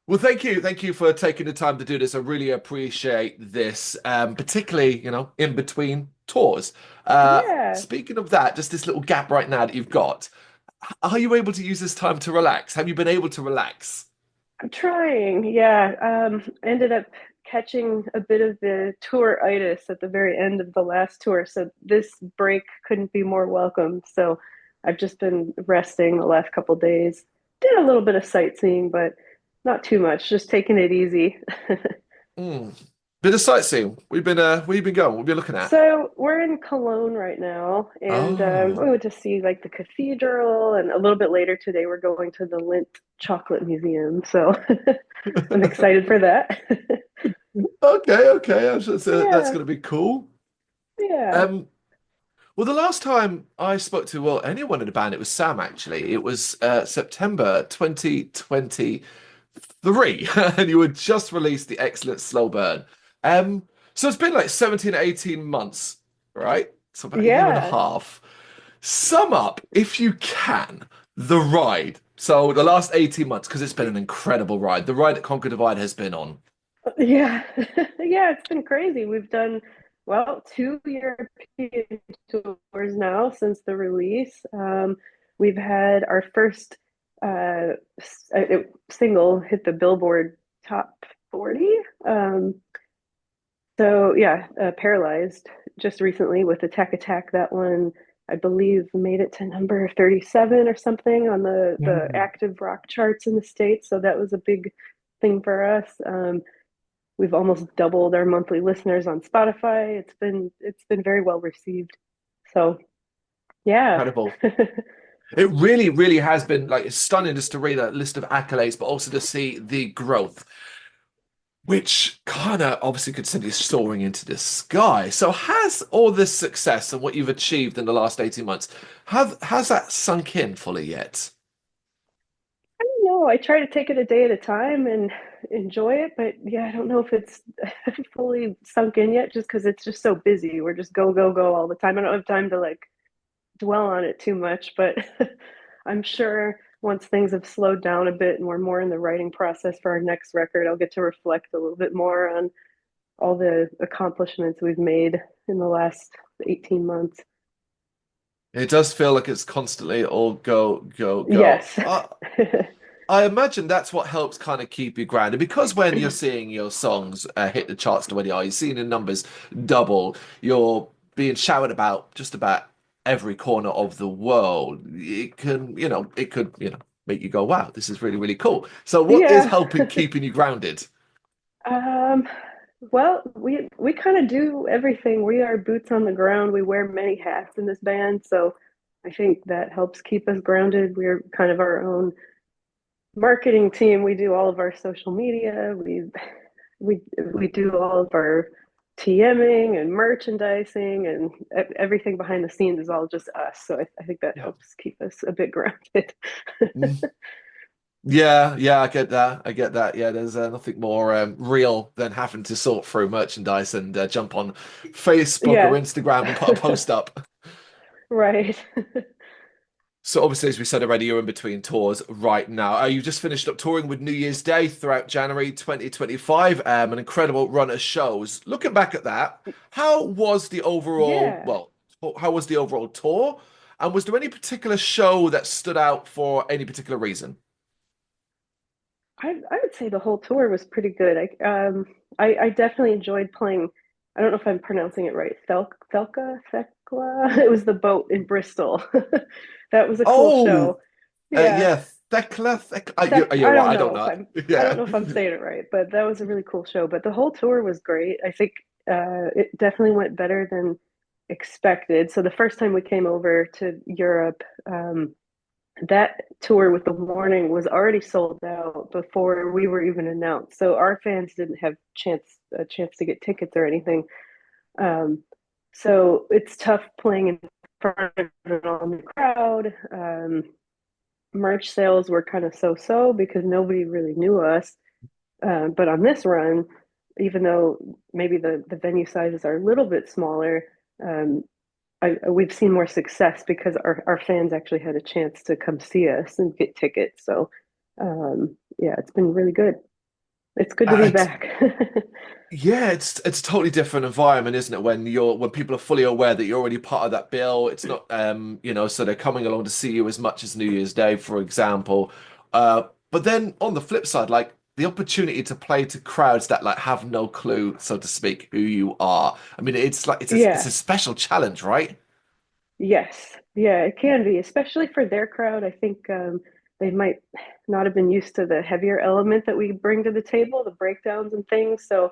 Well, thank you for taking the time to do this. I really appreciate this, particularly, in between tours. Yeah, Speaking of that, just this little gap right now that you've got, are you able to use this time to relax? Have you been able to relax? I'm trying. Yeah, ended up catching a bit of the tour-itis at the very end of the last tour, so this break couldn't be more welcome. So I've just been resting the last couple days. Did a little bit of sightseeing, but not too much. Just taking it easy. Mm. Bit of sightseeing. Where you been going? What have you been looking at? So we're in Cologne right now, and we Oh, went to see like the cathedral, and a little bit later today we're going to the Lindt Chocolate Museum. So I'm excited for that. okay. That's Yeah, going to be cool. yeah, Um, well, the last time I spoke to, well, anyone in the band, it was Sam actually. It was September 2023, and you had just released the excellent Slow Burn. So it's been like 17, 18 months, right? So about a year and a yeah, half. Sum up, if you can, the ride. So the last 18 months, because it's been an incredible ride. The ride that Conquer Divide has been on. yeah, yeah. It's been crazy. We've done well 2 European tours now since the release. We've had our first single hit the Billboard top 40. Um, So yeah, Paralyzed just recently with Attack Attack. That one, I believe, made it to number 37 or something on the Mm. active rock charts in the States. So that was a big thing for us. We've almost doubled our monthly listeners on Spotify. It's been very well received. So yeah. Incredible. It really, really has been like it's stunning just to read that list of accolades, but also to see the growth, which kind of obviously could send you soaring into the sky. So has all this success and what you've achieved in the last 18 months, has that sunk in fully yet? I don't know. I try to take it a day at a time and enjoy it, but yeah, I don't know if it's fully sunk in yet just because it's just so busy. We're just go, go, go all the time. I don't have time to like dwell on it too much, but I'm sure once things have slowed down a bit and we're more in the writing process for our next record, I'll get to reflect a little bit more on all the accomplishments we've made in the last 18 months. It does feel like it's constantly all go, go, go. Yes. I imagine that's what helps kind of keep you grounded because when you're seeing your songs hit the charts the way they are, you're seeing the numbers double, you're being shouted about just about every corner of the world. It can, it could, make you go, wow, this is really, really cool. So what is Yeah. helping keeping you grounded? Um, well, we kind of do everything. We are boots on the ground. We wear many hats in this band, so I think that helps keep us grounded. We're kind of our own marketing team. We do all of our social media. We do all of our TMing and merchandising and everything behind the scenes is all just us. So I think that Yeah. helps keep us a bit grounded. Mm. Yeah, I get that. I get that. Yeah, there's nothing more real than having to sort through merchandise and jump on Facebook or Yeah. Instagram and put a post up. Right. So obviously, as we said already, you're in between tours right now. You just finished up touring with New Year's Day throughout January 2025. An incredible run of shows. Looking back at that, how was the overall, Yeah. well, how was the overall tour? And was there any particular show that stood out for any particular reason? I would say the whole tour was pretty good. I definitely enjoyed playing. I don't know if I'm pronouncing it right. Thekla. It was the boat in Bristol. That was a cool Oh, show. Yeah. yeah, Thekla. You're I don't right. I don't know if know. I don't Yeah. know if I'm saying it right, but that was a really cool show. But the whole tour was great. I think it definitely went better than expected. So the first time we came over to Europe, that tour with the Warning was already sold out before we were even announced. So our fans didn't have a chance to get tickets or anything. Um, so it's tough playing in front of an all new crowd. Merch sales were kind of so because nobody really knew us. But on this run, even though maybe the venue sizes are a little bit smaller, um, we've seen more success because our fans actually had a chance to come see us and get tickets. So yeah, it's been really good. It's good to be Uh, back. Yeah, it's a totally different environment, isn't it? When people are fully aware that you're already part of that bill. It's not so they're coming along to see you as much as New Year's Day, for example. But then on the flip side, like the opportunity to play to crowds that like have no clue, so to speak, who you are. I mean, it's like it's Yeah. a special challenge, right? Yes. Yeah, it can be, especially for their crowd. I think they might not have been used to the heavier element that we bring to the table, the breakdowns and things. So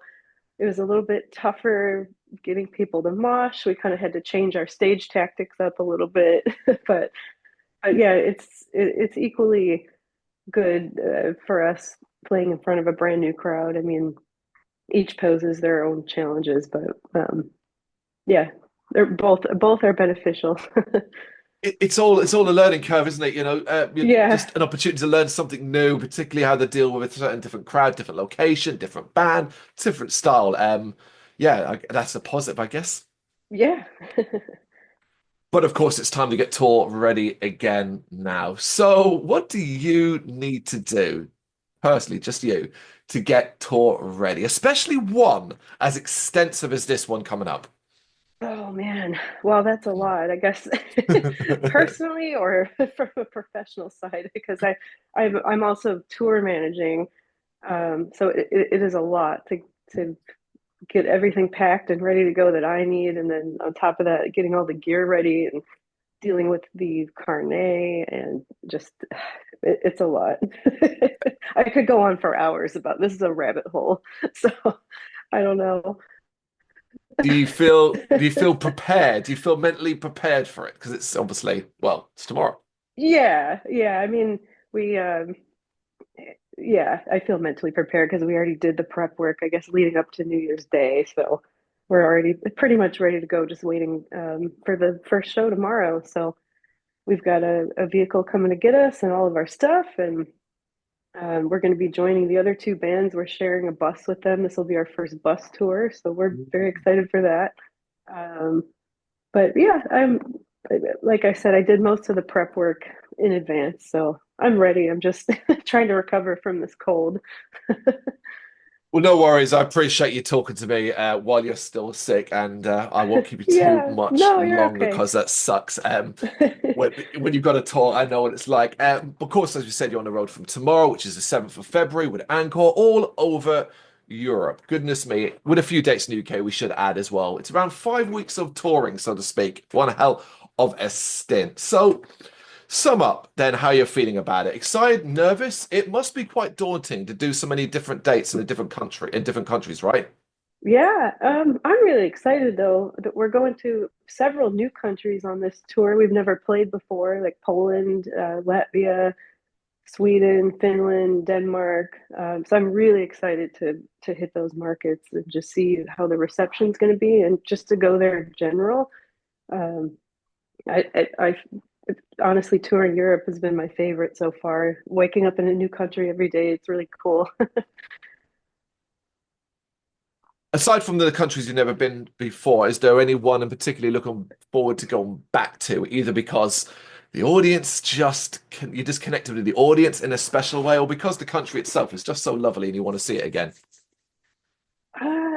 it was a little bit tougher getting people to mosh. We kind of had to change our stage tactics up a little bit, but yeah, it's equally good for us playing in front of a brand new crowd. I mean, each poses their own challenges, but yeah, they're both are beneficial. It's all a learning curve, isn't it? Yeah, Just an opportunity to learn something new, particularly how to deal with a certain different crowd, different location, different band, different style. Yeah, that's a positive, I guess. yeah. But of course, it's time to get tour ready again now. So, what do you need to do, personally, just you, to get tour ready, especially one as extensive as this one coming up? Oh man, well, that's a lot, I guess, personally or from a professional side, because I'm also tour managing, so it is a lot to get everything packed and ready to go that I need, and then on top of that, getting all the gear ready and dealing with the carnet and just it's a lot. I could go on for hours about this is a rabbit hole, so I don't know. Do you feel prepared? Do you feel mentally prepared for it? Because it's obviously, well, it's tomorrow. Yeah, yeah. I mean, we yeah, I feel mentally prepared because we already did the prep work, I guess, leading up to New Year's Day. So we're already pretty much ready to go, just waiting for the first show tomorrow. So we've got a vehicle coming to get us and all of our stuff, and we're going to be joining the other two bands. We're sharing a bus with them. This will be our first bus tour, so we're very excited for that. Um, but yeah, I'm like I said, I did most of the prep work in advance, so I'm ready. I'm just trying to recover from this cold. Well, no worries. I appreciate you talking to me while you're still sick, and I won't keep you too Yeah, much no, you're longer okay. because that sucks. When you've got to talk, I know what it's like. Of course, as you said, you're on the road from tomorrow, which is the 7th of February, with Ankor all over Europe. Goodness me, with a few dates in the UK, we should add as well. It's around 5 weeks of touring, so to speak. One hell of a stint. So. Sum up then how you're feeling about it. Excited, nervous? It must be quite daunting to do so many different dates in a different country in different countries, right? Yeah, I'm really excited though that we're going to several new countries on this tour we've never played before, like Poland, Latvia, Sweden, Finland, Denmark. So I'm really excited to hit those markets and just see how the reception's going to be, and just to go there in general. Um, I honestly touring Europe has been my favorite so far. Waking up in a new country every day, it's really cool. Aside from the countries you've never been before, is there any one in particular you're looking forward to going back to, either because the audience you just connected with the audience in a special way, or because the country itself is just so lovely and you want to see it again?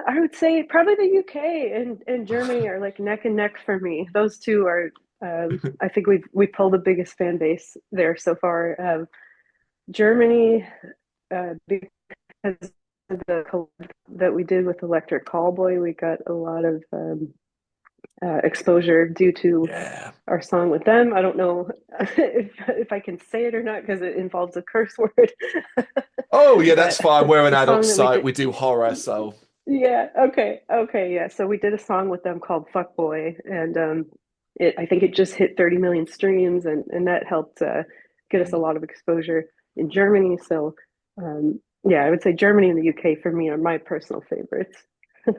I would say probably the UK and Germany are like neck and neck for me. Those two are. I think we pull the biggest fan base there so far. Germany, because of the collab that we did with Electric Callboy, we got a lot of exposure due to Yeah. our song with them. I don't know if I can say it or not because it involves a curse word, Oh, yeah, that's but fine. We're an the adult song that we site. did. We do horror, so Yeah, okay, yeah. So we did a song with them called Fuckboy, and I think it just hit 30 million streams, and that helped get us a lot of exposure in Germany. So yeah, I would say Germany and the UK for me are my personal favorites.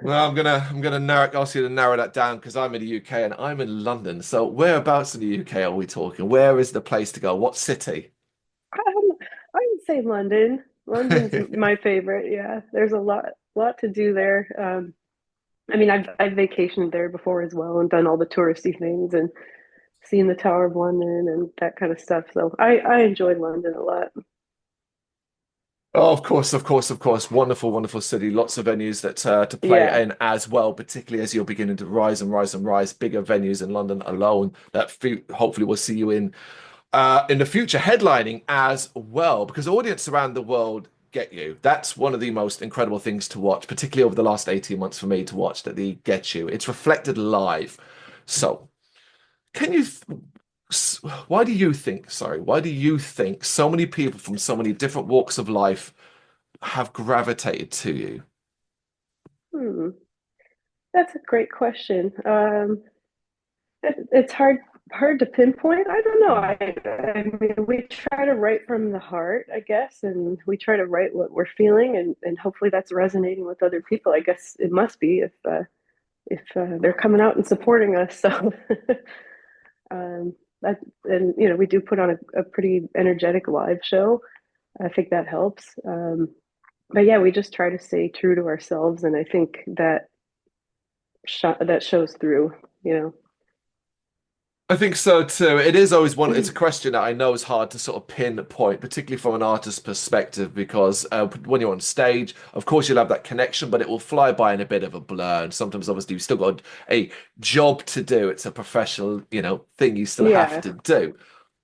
well, I'm gonna ask you to narrow that down because I'm in the UK and I'm in London. So whereabouts in the UK are we talking? Where is the place to go? What city? I would say London. London's my favorite. Yeah, there's a lot to do there. I mean, I've vacationed there before as well and done all the touristy things and seen the Tower of London and that kind of stuff. So I enjoy London a lot. Oh, of course, of course, of course. Wonderful, wonderful city. Lots of venues that to play Yeah. in as well, particularly as you're beginning to rise and rise and rise. Bigger venues in London alone that hopefully we'll see you in the future, headlining as well, because audience around the world get you. That's one of the most incredible things to watch, particularly over the last 18 months for me to watch, that they get you. It's reflected live. So, can you, why do you think, sorry, why do you think so many people from so many different walks of life have gravitated to you? Hmm. That's a great question. It's hard to pinpoint. I don't know. I mean, we try to write from the heart, I guess, and we try to write what we're feeling, and hopefully that's resonating with other people. I guess it must be if they're coming out and supporting us. So um, that and we do put on a pretty energetic live show. I think that helps. But yeah, we just try to stay true to ourselves, and I think that that shows through. You know. I think so too. It is always one, it's a question that I know is hard to sort of pinpoint, particularly from an artist's perspective, because when you're on stage, of course you'll have that connection, but it will fly by in a bit of a blur. And sometimes, obviously, you've still got a job to do. It's a professional, thing you still have Yeah. to do.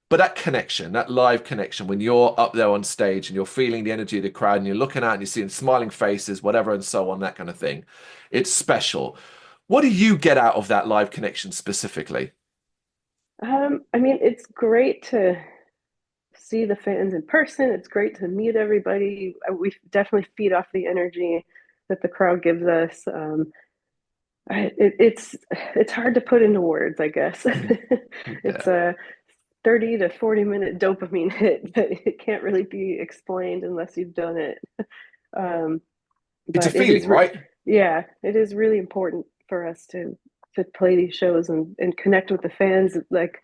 But that connection, that live connection, when you're up there on stage and you're feeling the energy of the crowd and you're looking out and you're seeing smiling faces, whatever, and so on, that kind of thing, it's special. What do you get out of that live connection specifically? I mean, it's great to see the fans in person. It's great to meet everybody. We definitely feed off the energy that the crowd gives us. It's hard to put into words, I guess. It's Yeah. a 30 to 40 minute dopamine hit, but it can't really be explained unless you've done it. Um, It's a but feeling, right? yeah, it is really important for us to play these shows and connect with the fans. Like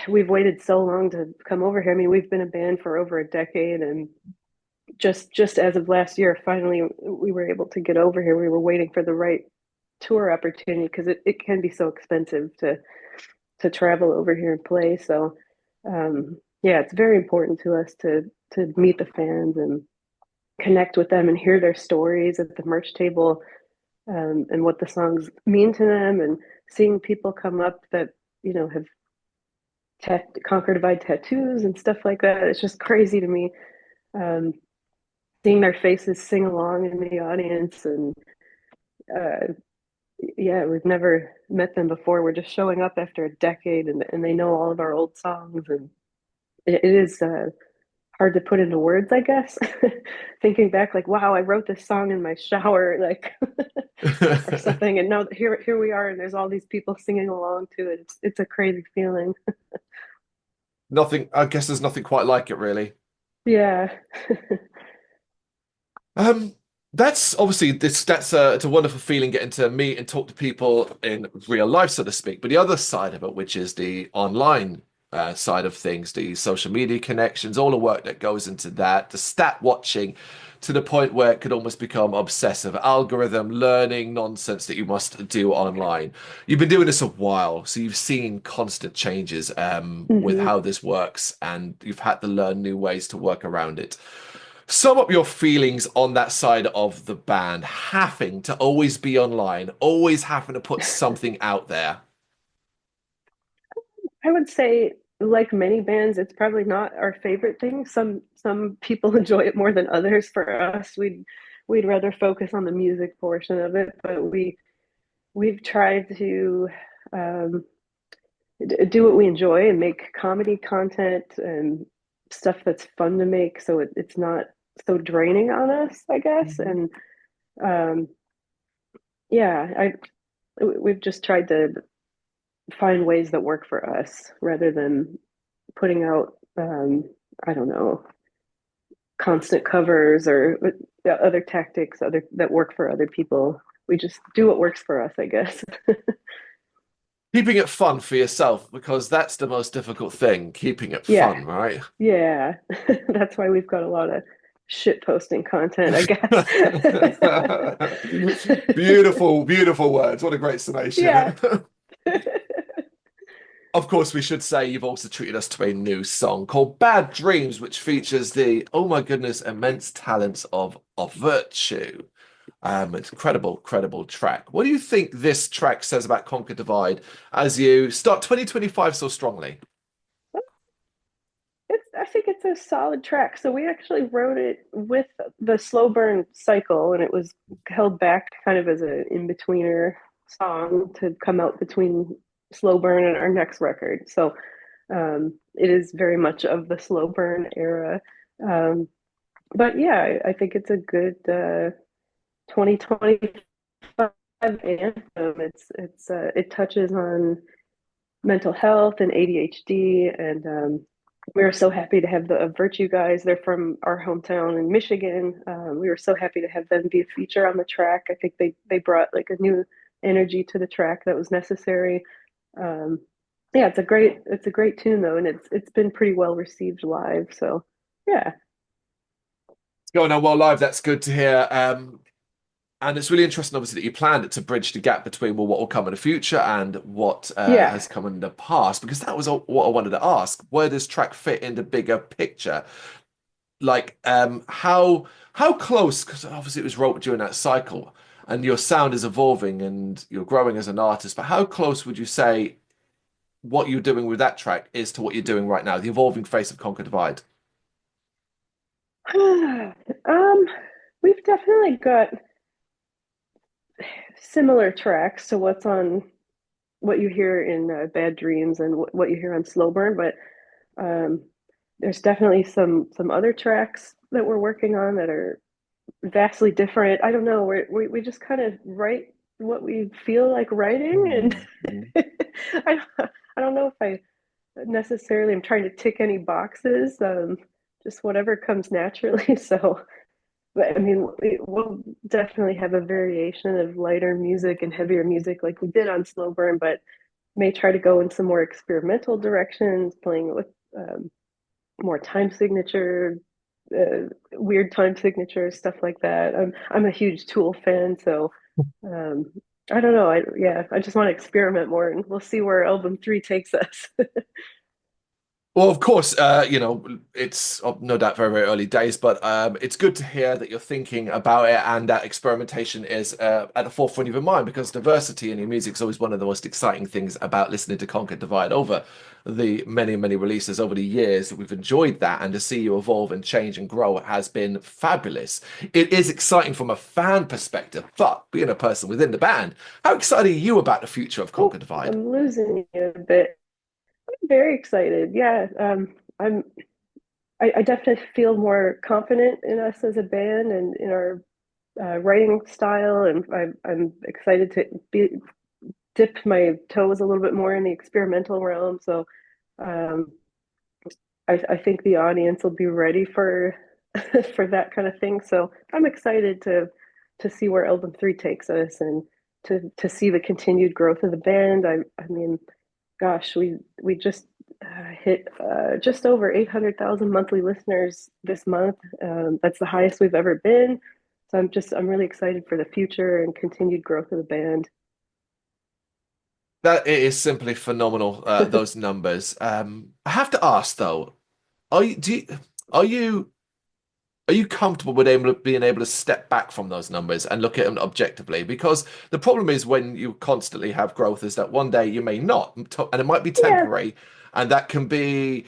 we've waited so long to come over here. I mean, we've been a band for over a decade, and just as of last year, finally we were able to get over here. We were waiting for the right tour opportunity because it can be so expensive to travel over here and play. So yeah, it's very important to us to meet the fans and connect with them and hear their stories at the merch table, and what the songs mean to them, and seeing people come up that have conquer divide tattoos and stuff like that. It's just crazy to me, um, seeing their faces sing along in the audience. And uh, yeah, we've never met them before. We're just showing up after a decade, and they know all of our old songs. And it is hard to put into words, I guess. Thinking back, like, wow, I wrote this song in my shower, like, or something. And now here we are, and there's all these people singing along to it. It's a crazy feeling. Nothing, I guess there's nothing quite like it, really. Yeah. Um, that's obviously that's it's a wonderful feeling getting to meet and talk to people in real life, so to speak. But the other side of it, which is the online side of things, the social media connections, all the work that goes into that, the stat watching to the point where it could almost become obsessive algorithm learning nonsense that you must do online. You've been doing this a while, so you've seen constant changes with Hmm. how this works, and you've had to learn new ways to work around it. Sum up your feelings on that side of the band, having to always be online, always having to put something out there. I would say, like many bands, it's probably not our favorite thing. Some people enjoy it more than others. For us, we'd rather focus on the music portion of it, but we've tried to um, do what we enjoy and make comedy content and stuff that's fun to make, so it's not so draining on us, I guess. Mhm. And um, yeah, we've just tried to find ways that work for us rather than putting out I don't know, constant covers or other tactics other that work for other people. We just do what works for us, I guess. Keeping it fun for yourself, because that's the most difficult thing, keeping it Yeah, fun, right? yeah. That's why we've got a lot of shit posting content, I guess. Beautiful, beautiful words. What a great Yeah. summation. Of course, we should say you've also treated us to a new song called Bad Dreams, which features the, oh my goodness, immense talents of Virtue. It's incredible, credible track. What do you think this track says about Conquer Divide as you start 2025 so strongly? I think it's a solid track. So we actually wrote it with the slow burn cycle, and it was held back kind of as an in-betweener song to come out between slow burn and our next record. So it is very much of the slow burn era. Um, but yeah, I think it's a good 2025 anthem. It touches on mental health and ADHD, and we were so happy to have the Virtue guys. They're from our hometown in Michigan. We were so happy to have them be a feature on the track. I think they brought like a new energy to the track that was necessary. Um, yeah, it's a great tune though, and it's been pretty well received live. So yeah, It's going on well live. That's good to hear. And it's really interesting, obviously, that you planned it to bridge the gap between well, what will come in the future and what yeah. has come in the past, because that was what I wanted to ask. Where does track fit in the bigger picture? Like, how close? Because obviously it was wrote during that cycle, and your sound is evolving and you're growing as an artist. But how close would you say what you're doing with that track is to what you're doing right now, the evolving face of Conquer Divide? um, we've definitely got similar tracks to what you hear in Bad Dreams and what you hear on Slow Burn, but um, there's definitely some other tracks that we're working on that are vastly different. I don't know. We just kind of write what we feel like writing, Mhm. and I don't know if I necessarily am trying to tick any boxes. Just whatever comes naturally. So, but I mean, we'll definitely have a variation of lighter music and heavier music like we did on Slow Burn, but may try to go in some more experimental directions, playing with more time signature, weird time signatures, stuff like that. I'm a huge Tool fan, so um, I don't know. I just want to experiment more, and we'll see where album three takes us. Well, of course, it's no doubt very, very early days, but it's good to hear that you're thinking about it and that experimentation is at the forefront of your mind because diversity in your music is always one of the most exciting things about listening to Conquer Divide over the many, many releases over the years. We've enjoyed that, and to see you evolve and change and grow has been fabulous. It is exciting from a fan perspective, but being a person within the band, how excited are you about the future of Oh, Conquer Divide? I'm losing you a bit. I'm very excited. Yeah, I definitely feel more confident in us as a band and in our writing style, and I'm excited to dip my toes a little bit more in the experimental realm. So um, I think the audience will be ready for for that kind of thing. So I'm excited to see where album three takes us and to see the continued growth of the band. I mean, gosh, we just hit just over 800,000 monthly listeners this month. That's the highest we've ever been. So I'm really excited for the future and continued growth of the band. That it is simply phenomenal, those numbers. I have to ask though, are you do you, are you are you comfortable with being able to step back from those numbers and look at them objectively? Because the problem is when you constantly have growth is that one day you may not, and it might be Yeah, temporary, and that can be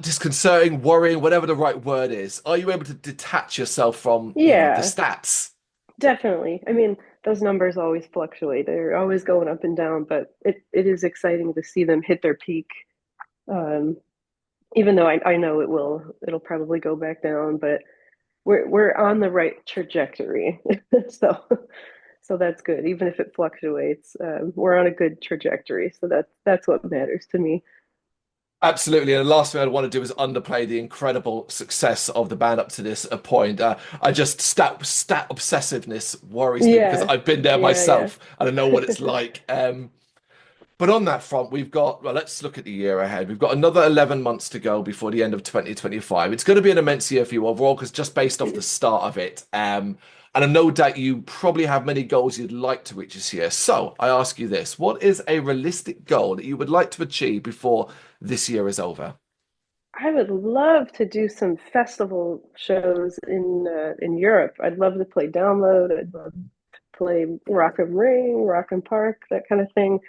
disconcerting, worrying, whatever the right word is. Are you able to detach yourself from, the yeah, stats? definitely. I mean, those numbers always fluctuate. They're always going up and down, but it is exciting to see them hit their peak. Um, Even though I know it'll probably go back down, but we're on the right trajectory. So so that's good. Even if it fluctuates, we're on a good trajectory. So that's what matters to me. Absolutely, and the last thing I'd want to do is underplay the incredible success of the band up to this point. I just stat obsessiveness worries me because Yeah, I've been there yeah, myself and I know what it's like. But on that front, we've got, well, let's look at the year ahead. We've got another 11 months to go before the end of 2025. It's going to be an immense year for you overall, because just based off the start of it, and I know that you probably have many goals you'd like to reach this year. So I ask you this, what is a realistic goal that you would like to achieve before this year is over? I would love to do some festival shows in Europe. I'd love to play Download. I'd love to play Rock am Ring, Rock am Park, that kind of thing.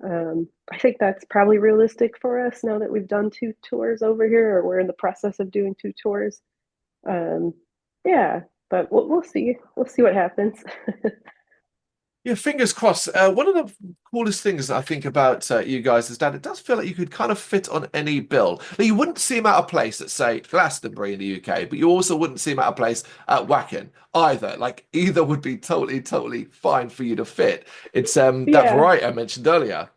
I think that's probably realistic for us now that we've done two tours over here, or we're in the process of doing two tours. Um, yeah, but we'll see. We'll see what happens. Yeah, fingers crossed. One of the coolest things I think about you guys is that it does feel like you could kind of fit on any bill. Now, you wouldn't see him out of place at, say, Glastonbury in the UK, but you also wouldn't see him out of place at Wacken either. Like, either would be totally, totally fine for you to fit. It's that Yeah, variety I mentioned earlier.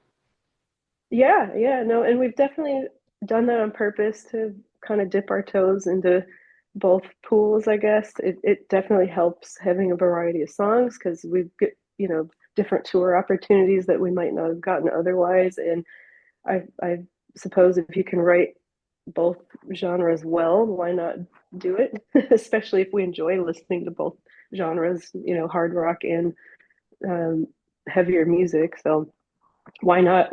yeah, no, and we've definitely done that on purpose to kind of dip our toes into both pools, I guess. It definitely helps having a variety of songs because we've got, different tour opportunities that we might not have gotten otherwise. And I suppose if you can write both genres well, why not do it? Especially if we enjoy listening to both genres, hard rock and um, heavier music. So why not?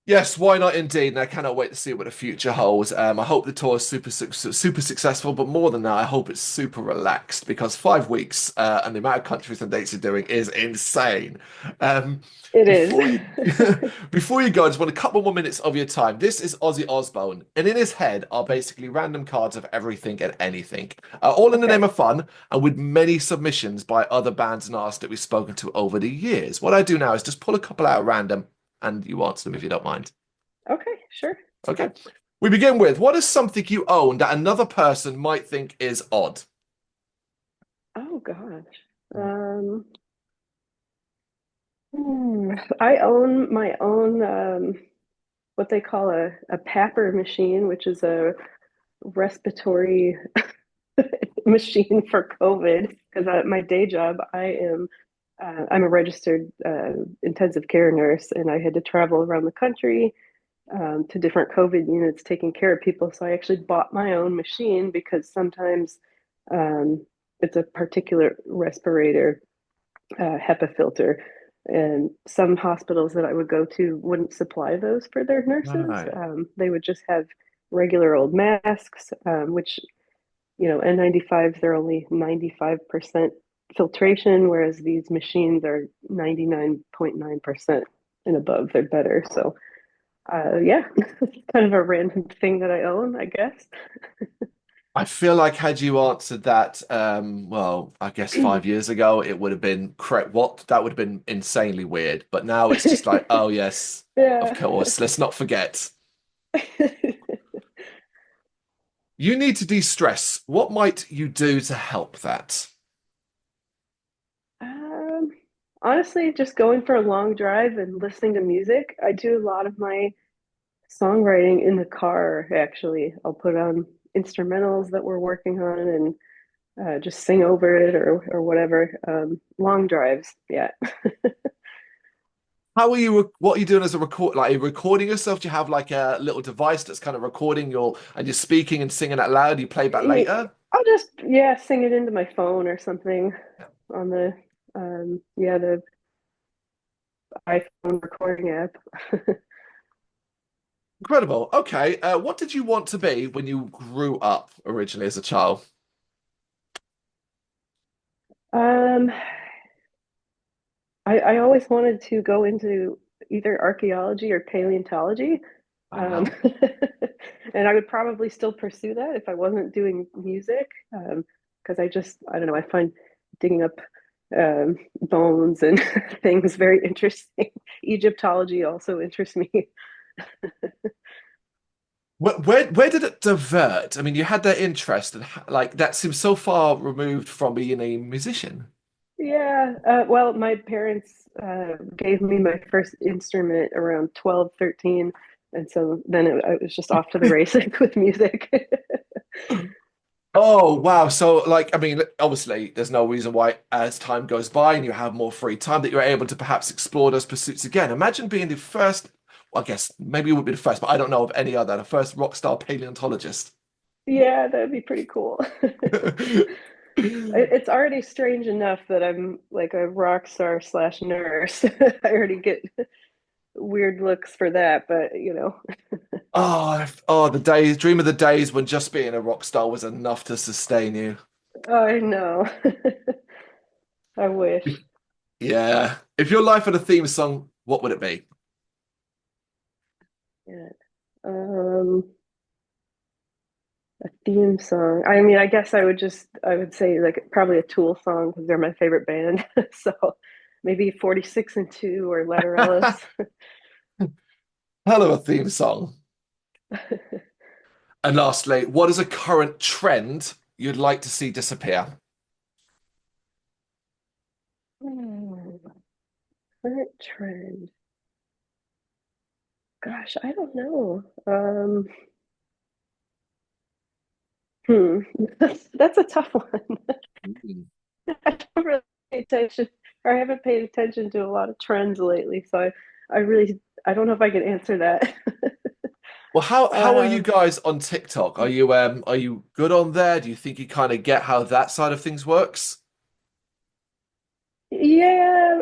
Yes, why not indeed? And I cannot wait to see what the future holds. I hope the tour is super successful, but more than that, I hope it's super relaxed because 5 weeks and the amount of countries and dates you're doing is insane. Um, It is. before you before you go, I just want a couple more minutes of your time. This is Ozzy Osbourne, and in his head are basically random cards of everything and anything, all in the name Okay. of fun, and with many submissions by other bands and artists that we've spoken to over the years. What I do now is just pull a couple out at random and you answer them if you don't mind. Okay, sure. Okay. We begin with what is something you own that another person might think is odd? Oh gosh. I own my own what they call a PAPR machine, which is a respiratory machine for COVID. Because my day job, I'm a registered intensive care nurse, and I had to travel around the country to different COVID units taking care of people. So I actually bought my own machine because sometimes um, it's a particular respirator, HEPA filter. And some hospitals that I would go to wouldn't supply those for their nurses. Right. They would just have regular old masks, which, N95s are only 95% filtration, whereas these machines are 99.9% and above. They're better. So, yeah, kind of a random thing that I own, I guess. I feel like had you answered that, well, I guess 5 years ago, it would have been correct. What? That would have been insanely weird. But now it's just like, oh yes, of Yeah. course. Let's not forget. You need to de-stress. What might you do to help that? Um, Honestly, just going for a long drive and listening to music. I do a lot of my songwriting in the car, actually. I'll put on instrumentals that we're working on and just sing over it or whatever. Long drives, yeah. How are you? What are you doing as a record? Like, are you recording yourself? Do you have like a little device that's kind of recording your and you're speaking and singing out loud? You play back later? I'll just, yeah, sing it into my phone or something on the iPhone recording app. Incredible. Okay. What did you want to be when you grew up originally as a child? Um, I always wanted to go into either archaeology or paleontology. Um, Wow. and I would probably still pursue that if I wasn't doing music. Because I don't know, I find digging up bones and things very interesting. Egyptology also interests me. Where did it divert? I mean, you had that interest, and like that seems so far removed from being a musician. Yeah, well, my parents gave me my first instrument around 12, 13, and so then I was just off to the races with music. Oh, wow. So, like, I mean, obviously, there's no reason why, as time goes by and you have more free time, that you're able to perhaps explore those pursuits again. Imagine being the first, well, I guess maybe you would be the first, but I don't know of any other, the first rock star paleontologist. Yeah, that'd be pretty cool. It's already strange enough that I'm like a rock star slash nurse. I already get weird looks for that, but you know, Oh, the days, dream of the days when just being a rock star was enough to sustain you. I know. I wish. Yeah. If your life had a theme song, what would it be? Yeah. Um, a theme song. I mean, I guess I would say like probably a Tool song because they're my favorite band. So maybe 46 and 2 or Letterellis. Hell of a theme song. And lastly, what is a current trend you'd like to see disappear? Current trend. Gosh, I don't know. Hmm. That's a tough one. Mm. I don't really pay attention, or I haven't paid attention to a lot of trends lately, so I really, I don't know if I can answer that. Well, how are you Um, guys on TikTok? Are you good on there? Do you think you kind of get how that side of things works? yeah,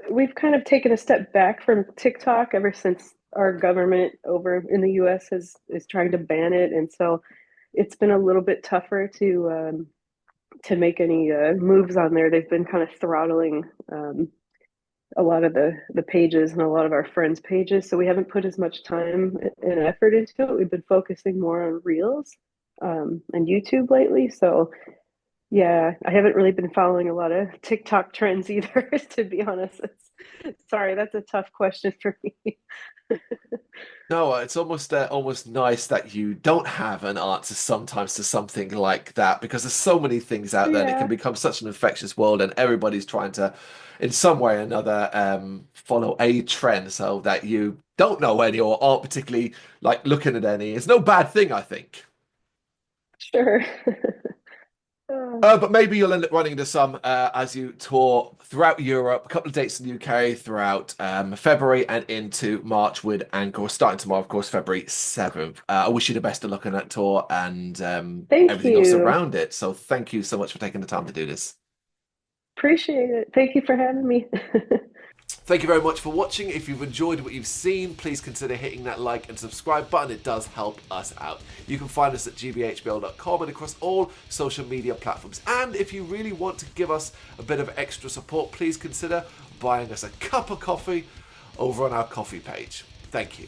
we've kind of taken a step back from TikTok ever since our government over in the US is trying to ban it, and so it's been a little bit tougher to make any moves on there. They've been kind of throttling a lot of the pages and a lot of our friends' pages, so we haven't put as much time and effort into it. We've been focusing more on Reels and YouTube lately. So yeah, I haven't really been following a lot of TikTok trends either, to be honest. Sorry, that's a tough question for me. No, it's almost nice that you don't have an answer sometimes to something like that because there's so many things out there and it can Yeah, become such an infectious world and everybody's trying to, in some way or another, follow a trend so that you don't know any or aren't particularly like looking at any. It's no bad thing, I think. sure. Uh, But maybe you'll end up running into some as you tour throughout Europe, a couple of dates in the UK throughout February and into March with Ankor, starting tomorrow, of course, February 7th. I wish you the best of luck on that tour and Thank everything else you. around it. So thank you so much for taking the time to do this. Appreciate it. Thank you for having me. Thank you very much for watching. If you've enjoyed what you've seen, please consider hitting that like and subscribe button. It does help us out. You can find us at gbhbl.com and across all social media platforms. And if you really want to give us a bit of extra support, please consider buying us a cup of coffee over on our coffee page. Thank you.